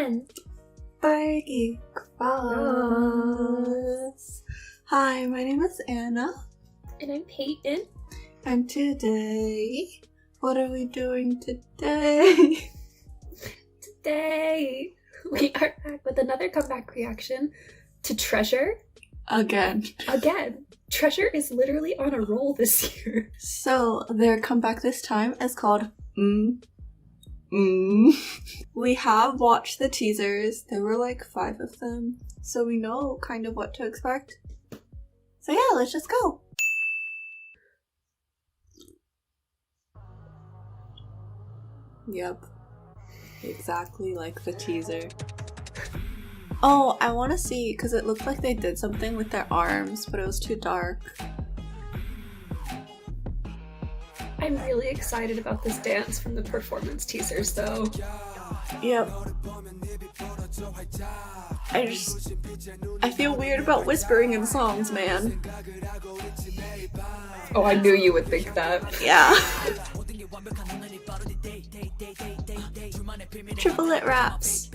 again. Geek Boss. Hi, my name is Anna. And I'm Peyton. And today, what are we doing today? Today, we are back with another comeback reaction to Treasure. Again. Treasure is literally on a roll this year. So, their comeback this time is called We have watched the teasers. There were like 5 of them. So we know kind of what to expect. So yeah, let's just go. Yep. Exactly like the teaser. Oh, I want to see, because it looked like they did something with their arms, but it was too dark. I'm really excited about this dance from the performance teasers though. Yep. I feel weird about whispering in songs, man. Oh, I knew you would think that. Yeah. Triplet raps.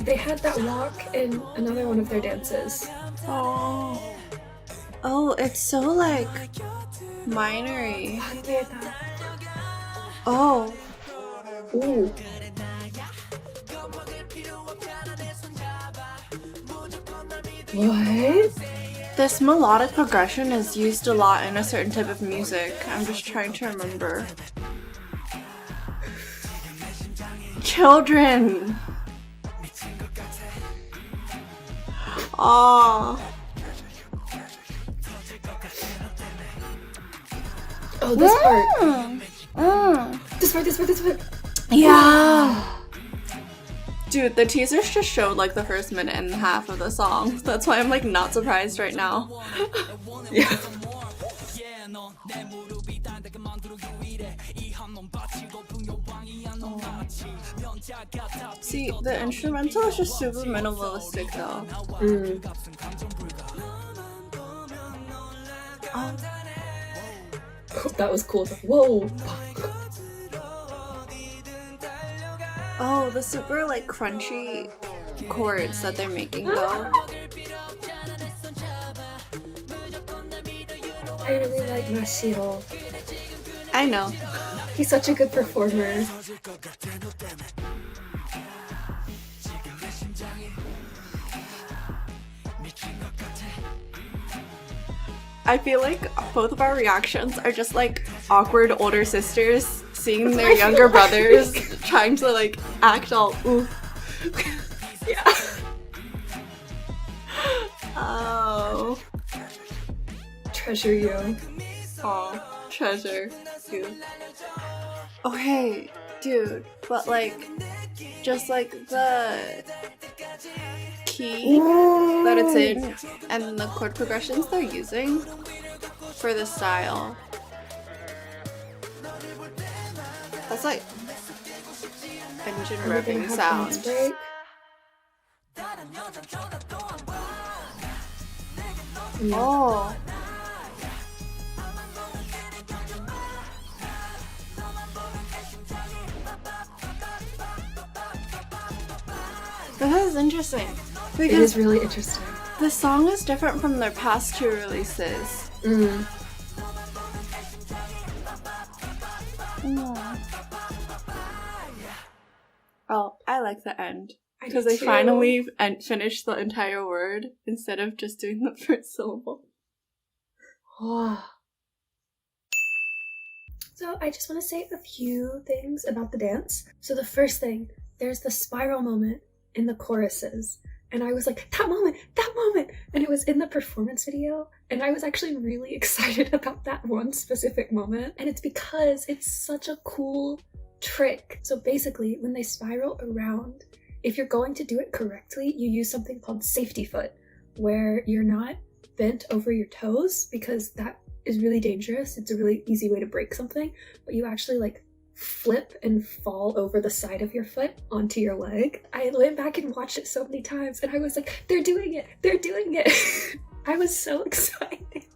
They had that walk in another one of their dances. Oh, it's so like minor-y. Oh. Ooh. What? This melodic progression is used a lot in a certain type of music. I'm just trying to remember. Children! Oh, this part. This part. Yeah. Dude, the teasers just showed like the first minute and a half of the song. That's why I'm like not surprised right now. Yeah. See, the instrumental is just super minimalistic though. Oh, that was cool. Whoa. Oh, the super like crunchy chords that they're making though. I really like Mashiro. I know. He's such a good performer. I feel like both of our reactions are just like awkward older sisters seeing their younger brothers trying to like act all oof. Yeah. Oh. Treasure you. Aw, treasure you. Okay, dude, but like, just like the key that it's in and the chord progressions they're using for the style. That's like engine revving sound. Oh. This is interesting. It is really interesting. The song is different from their past 2 releases. Oh, I like the end. Because they finally finished the entire word instead of just doing the first syllable. So I just want to say a few things about the dance. So the first thing, there's the spiral moment in the choruses. And I was like, that moment! And it was in the performance video. And I was actually really excited about that one specific moment. And it's because it's such a cool trick. So basically, when they spiral around, if you're going to do it correctly, you use something called safety foot, where you're not bent over your toes, because that is really dangerous. It's a really easy way to break something, but you actually like flip and fall over the side of your foot onto your leg. I went back and watched it so many times and I was like, they're doing it! I was so excited.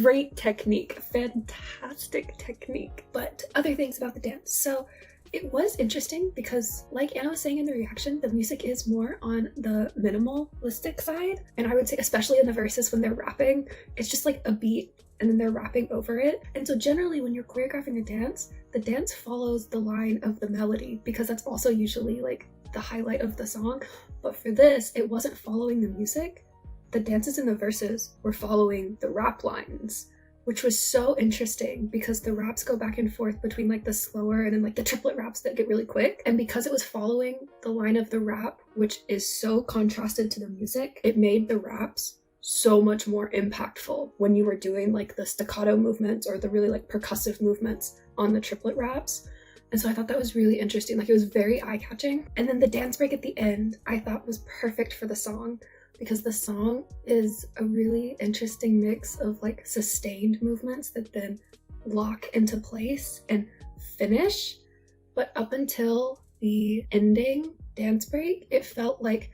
great technique, fantastic technique. But other things about the dance. So it was interesting because, like Anna was saying in the reaction, the music is more on the minimalistic side. And I would say, especially in the verses when they're rapping, it's just like a beat and then they're rapping over it. And so generally when you're choreographing a dance, the dance follows the line of the melody because that's also usually like the highlight of the song. But for this, it wasn't following the music. The dances in the verses were following the rap lines, which was so interesting because the raps go back and forth between like the slower and then like the triplet raps that get really quick. And because it was following the line of the rap, which is so contrasted to the music, it made the raps so much more impactful when you were doing like the staccato movements or the really like percussive movements on the triplet raps. And so I thought that was really interesting. Like it was very eye-catching. And then the dance break at the end I thought was perfect for the song, because the song is a really interesting mix of like sustained movements that then lock into place and finish. But up until the ending dance break, it felt like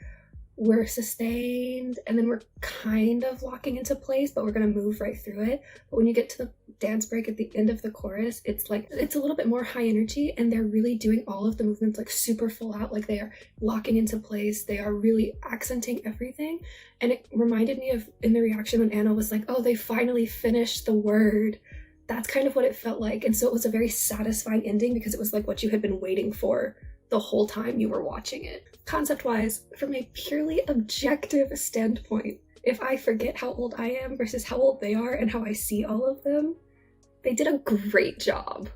we're sustained and then we're kind of locking into place, but we're gonna move right through it. But when you get to the dance break at the end of the chorus, it's like it's a little bit more high energy and they're really doing all of the movements like super full out, like they are locking into place, they are really accenting everything. And it reminded me of in the reaction when Anna was like, oh, they finally finished the word. That's kind of what it felt like. And so it was a very satisfying ending because it was like what you had been waiting for the whole time you were watching it. Concept-wise, from a purely objective standpoint, if I forget how old I am versus how old they are and how I see all of them, they did a great job.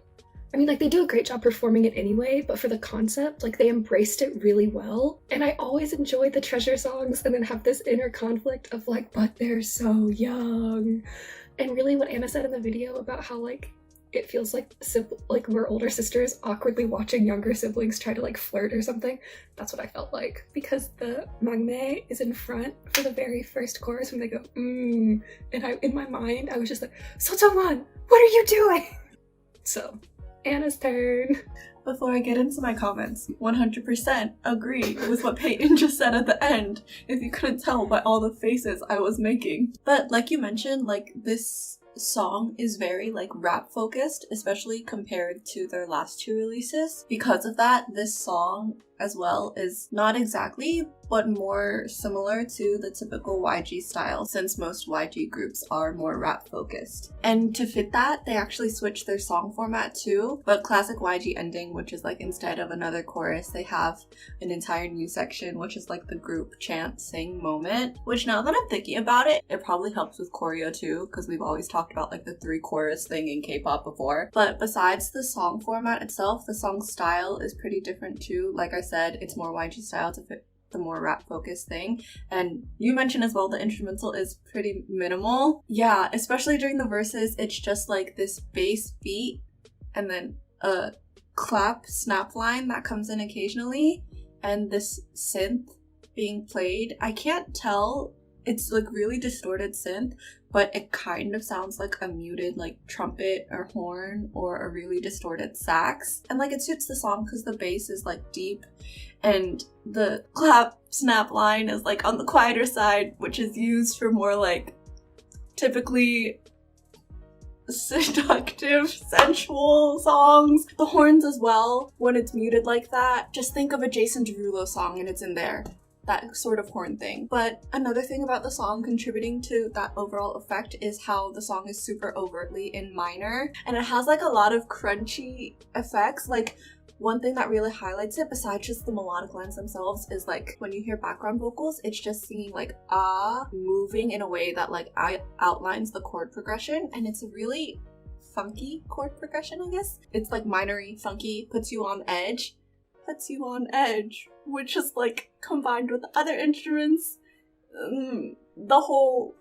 I mean, like, they do a great job performing it anyway, but for the concept, like, they embraced it really well. And I always enjoy the treasure songs and then have this inner conflict of, like, but they're so young. And really what Anna said in the video about how, like, it feels like we're older sisters awkwardly watching younger siblings try to like flirt or something. That's what I felt like, because the maknae is in front for the very first chorus when they go and in my mind I was just like, Sojeong-won, what are you doing? So Anna's turn. Before I get into my comments, 100% agree with what Peyton just said at the end, if you couldn't tell by all the faces I was making. But like you mentioned, like this song is very like rap focused, especially compared to their last two releases. Because of that, this song as well is not exactly, but more similar to the typical YG style, since most YG groups are more rap focused. And to fit that, they actually switched their song format too, but classic YG ending, which is like instead of another chorus, they have an entire new section, which is like the group chant sing moment, which now that I'm thinking about it, it probably helps with choreo too, because we've always talked about like the 3 chorus thing in K-pop before. But besides the song format itself, the song style is pretty different too. Like I said, it's more YG style to fit the more rap focused thing. And you mentioned as well the instrumental is pretty minimal. Yeah, especially during the verses, it's just like this bass beat and then a clap snap line that comes in occasionally and this synth being played. I can't tell, it's like really distorted synth, but it kind of sounds like a muted like trumpet or horn or a really distorted sax. And like it suits the song because the bass is like deep and the clap snap line is like on the quieter side, which is used for more like typically seductive, sensual songs. The horns as well, when it's muted like that, just think of a Jason Derulo song and it's in there. That sort of horn thing. But another thing about the song contributing to that overall effect is how the song is super overtly in minor, and it has like a lot of crunchy effects. Like one thing that really highlights it, besides just the melodic lines themselves, is like when you hear background vocals, it's just singing like moving in a way that like outlines the chord progression, and it's a really funky chord progression, I guess. It's like minor-y, funky, puts you on edge, which is like combined with the other instruments, the whole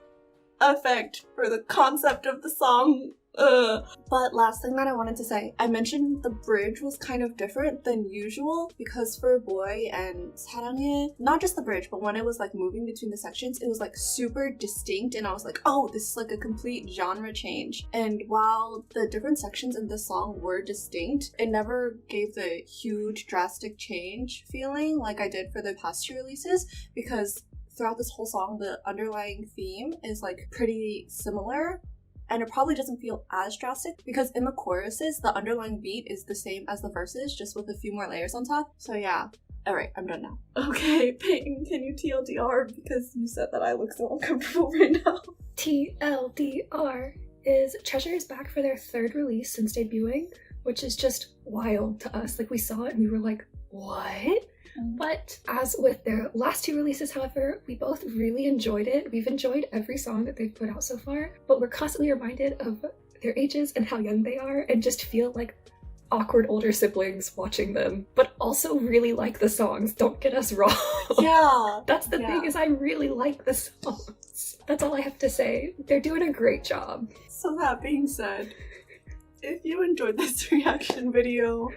effect for the concept of the song. But last thing that I wanted to say, I mentioned the bridge was kind of different than usual because for Boy and 사랑해, not just the bridge, but when it was like moving between the sections, it was like super distinct and I was like, oh, this is like a complete genre change. And while the different sections in this song were distinct, it never gave the huge drastic change feeling like I did for the past 2 releases, because throughout this whole song, the underlying theme is like pretty similar. and it probably doesn't feel as drastic because in the choruses, the underlying beat is the same as the verses, just with a few more layers on top. So yeah. Alright, I'm done now. Okay, Peyton, can you TLDR because you said that I look so uncomfortable right now. TLDR is Treasure is back for their 3rd release since debuting, which is just wild to us. Like, we saw it and we were like, what? But as with their last 2 releases, however, we both really enjoyed it. We've enjoyed every song that they've put out so far, but we're constantly reminded of their ages and how young they are and just feel like awkward older siblings watching them, but also really like the songs. Don't get us wrong. Yeah. That's the thing, is I really like the songs. That's all I have to say. They're doing a great job. So that being said, if you enjoyed this reaction video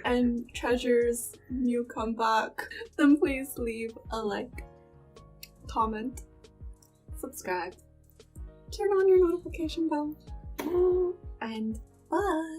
and Treasure's new comeback, then please leave a like, comment, subscribe, turn on your notification bell, and bye!